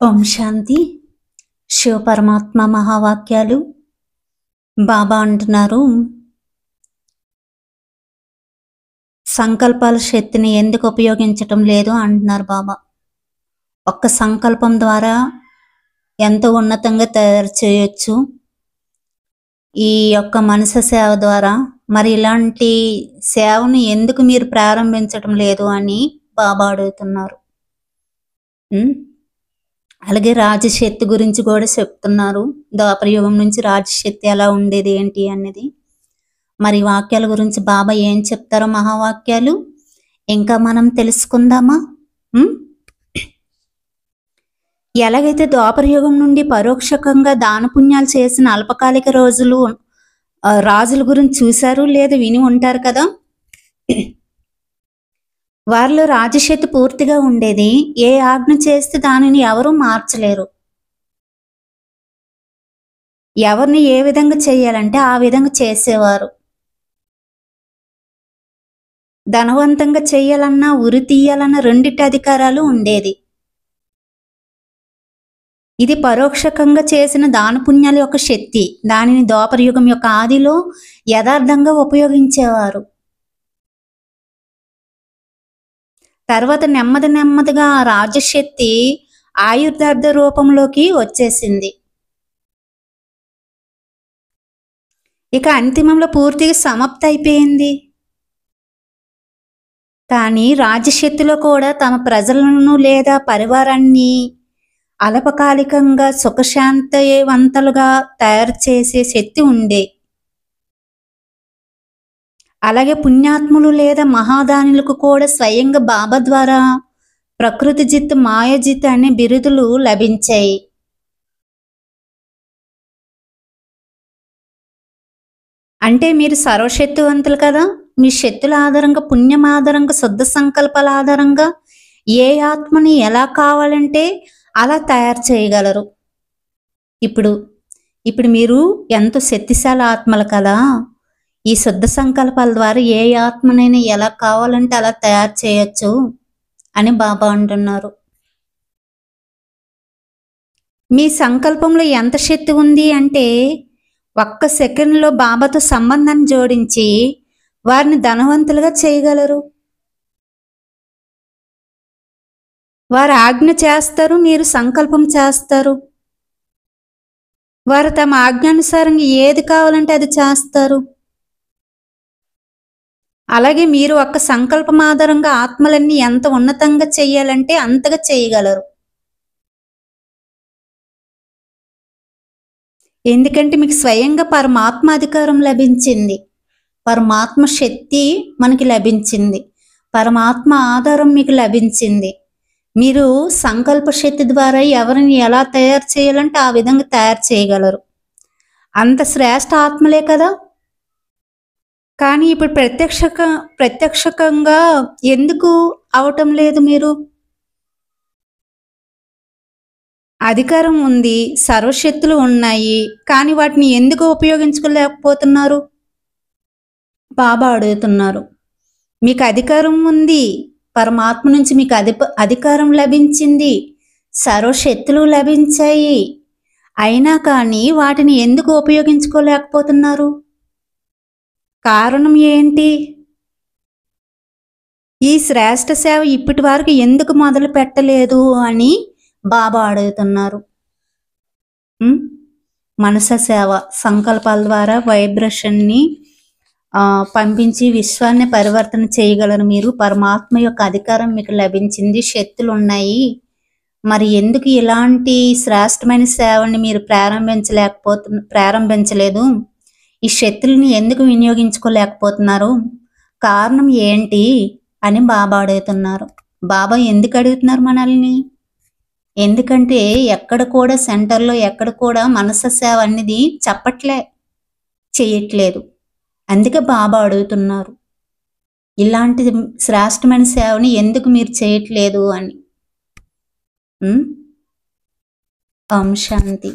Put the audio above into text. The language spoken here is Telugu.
ఓం శాంతి. శివ పరమాత్మ మహావాక్యాలు. బాబా అంటున్నారు, సంకల్పాల శక్తిని ఎందుకు ఉపయోగించటం లేదు అంటున్నారు బాబా. ఒక్క సంకల్పం ద్వారా ఎంతో ఉన్నతంగా తయారు చేయొచ్చు ఈ యొక్క మనసు సేవ ద్వారా. మరి ఇలాంటి సేవను ఎందుకు మీరు ప్రారంభించటం లేదు అని బాబా అడుగుతున్నారు. అలాగే రాజశక్తి గురించి కూడా చెప్తున్నారు. ద్వాపరయుగం నుంచి రాజశక్తి ఎలా ఉండేది ఏంటి అనేది. మరి వాక్యాల గురించి బాబా ఏం చెప్తారో మహావాక్యాలు ఇంకా మనం తెలుసుకుందామా. ఎలాగైతే ద్వాపరయుగం నుండి పరోక్షకంగా దాన పుణ్యాలు చేసిన అల్పకాలిక రాజుల గురించి చూశారు లేదా విని ఉంటారు కదా. వారిలో రాజశక్తి పూర్తిగా ఉండేది. ఏ ఆజ్ఞ చేస్తే దానిని ఎవరూ మార్చలేరు. ఎవరిని ఏ విధంగా చేయాలంటే ఆ విధంగా చేసేవారు. ధనవంతంగా చేయాలన్నా ఉరి తీయాలన్నా రెండిటి అధికారాలు ఉండేది. ఇది పరోక్షకంగా చేసిన దాన పుణ్యాల యొక్క శక్తి. దానిని ద్వాపరయుగం యొక్క ఆదిలో యథార్థంగా ఉపయోగించేవారు. తర్వాత నెమ్మదిగా ఆ రాజశక్తి ఆయుర్దార్థ రూపంలోకి వచ్చేసింది. ఇక అంతిమంలో పూర్తిగా సమాప్తి అయిపోయింది. కానీ రాజశక్తిలో కూడా తమ ప్రజలను లేదా పరివారాన్ని అల్పకాలికంగా సుఖశాంతివంతులుగా తయారు చేసే శక్తి ఉండే. అలాగే పుణ్యాత్ములు లేదా మహాదానులకు కూడా స్వయంగా బాబా ద్వారా ప్రకృతి జిత్, మాయాజిత్ అనే బిరుదులు లభించాయి. అంటే మీరు సర్వశక్తివంతులు కదా. మీ శక్తుల ఆధారంగా, పుణ్యం ఆధారంగా, శుద్ధ సంకల్పాల ఆధారంగా ఏ ఆత్మని ఎలా కావాలంటే అలా తయారు చేయగలరు. ఇప్పుడు మీరు ఎంతో శక్తిశాలి ఆత్మలు కదా. ఈ శుద్ధ సంకల్పాల ద్వారా ఏ ఆత్మనైనా ఎలా కావాలంటే అలా తయారు చేయొచ్చు అని బాబా అంటున్నారు. మీ సంకల్పంలో ఎంత శక్తి ఉంది అంటే ఒక్క సెకండ్లో బాబాతో సంబంధాన్ని జోడించి వారిని ధనవంతులుగా చేయగలరు. వారు ఆజ్ఞ చేస్తారు, మీరు సంకల్పం చేస్తారు. వారు తమ ఆజ్ఞానుసారంగా ఏది కావాలంటే అది చేస్తారు. అలాగే మీరు ఒక్క సంకల్పం ఆధారంగా ఆత్మలన్నీ ఎంత ఉన్నతంగా చెయ్యాలంటే అంతగా చేయగలరు. ఎందుకంటే మీకు స్వయంగా పరమాత్మ అధికారం లభించింది. పరమాత్మ శక్తి మనకి లభించింది. పరమాత్మ ఆధారం మీకు లభించింది. మీరు సంకల్ప శక్తి ద్వారా ఎవరిని ఎలా తయారు చేయాలంటే ఆ విధంగా తయారు చేయగలరు. అంత శ్రేష్ఠ ఆత్మలే కదా. కానీ ఇప్పుడు ప్రత్యక్షంగా ఎందుకు అవటం లేదు? మీరు అధికారం ఉంది, సర్వశక్తులు ఉన్నాయి, కానీ వాటిని ఎందుకు ఉపయోగించుకోలేకపోతున్నారు? బాబా అడుగుతున్నారు. మీకు అధికారం ఉంది, పరమాత్మ నుంచి మీకు అధికారం లభించింది, సర్వశక్తులు లభించాయి, అయినా కానీ వాటిని ఎందుకు ఉపయోగించుకోలేకపోతున్నారు? కారణం ఏంటి? ఈ శ్రేష్ఠ సేవ ఇప్పటి వరకు ఎందుకు మొదలు పెట్టలేదు అని బాబా అడుగుతున్నారు. మనస సేవ సంకల్పాల ద్వారా వైబ్రేషన్ని పంపించి విశ్వాన్ని పరివర్తన చేయగలరు మీరు. పరమాత్మ యొక్క అధికారం మీకు లభించింది, శక్తులు ఉన్నాయి. మరి ఎందుకు ఇలాంటి శ్రేష్టమైన సేవని మీరు ప్రారంభించలేదు? ఈ శక్తుల్ని ఎందుకు వినియోగించుకోలేకపోతున్నారు? కారణం ఏంటి అని బాబా అడుగుతున్నారు. బాబా ఎందుకు అడుగుతున్నారు మనల్ని? ఎందుకంటే ఎక్కడ కూడా సెంటర్లో ఎక్కడ కూడా మనస సేవ అనేది చేయట్లేదు. అందుకే బాబా అడుగుతున్నారు, ఇలాంటి శ్రేష్టమైన సేవని ఎందుకు మీరు చేయట్లేదు అని. ఓం శాంతి.